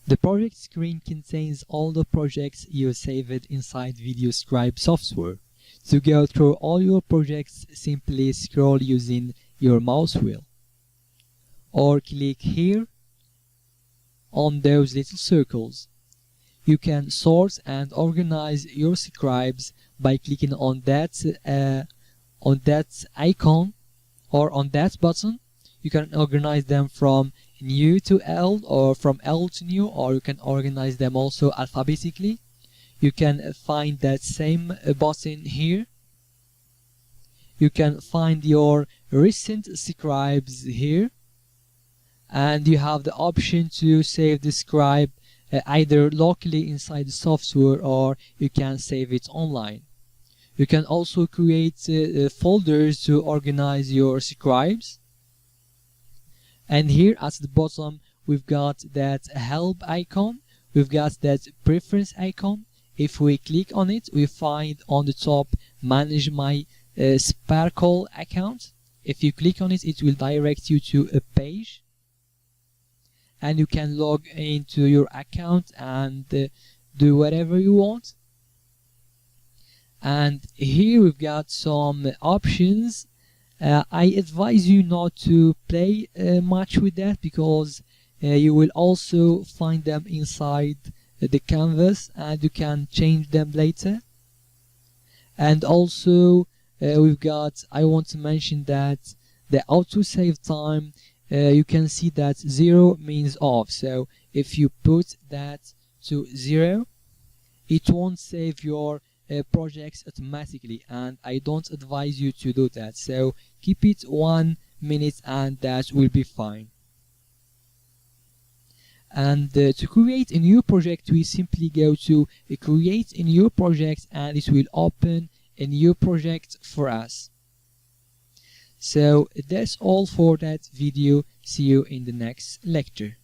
The project screen contains all the projects you saved inside Videoscribe software. To go through all your projects, simply scroll using your mouse wheel, or click here on those little circles. You can sort and organize your scribes by clicking on that icon or on that button. You can organize them from new to L or from L to new, or you can organize them also alphabetically. You can find that same button here. You can find your recent scribes here, and you have the option to save the scribe either locally inside the software, or you can save it online. You can also create folders to organize your scribes. And here at the bottom we've got that help icon, we've got that preference icon. If we click on it, we find on the top manage my Sparkle account. If you click on it, it will direct you to a page, and you can log into your account and do whatever you want. And here we've got some options. I advise you not to play much with that, because you will also find them inside the canvas and you can change them later. And also we've got, I want to mention that the autosave time, you can see that 0 means off. So if you put that to 0, it won't save your projects automatically, and I don't advise you to do that. So keep it 1 minute and that will be fine. And to create a new project, we simply go to create a new project, and it will open a new project for us. So that's all for that video. See you in the next lecture.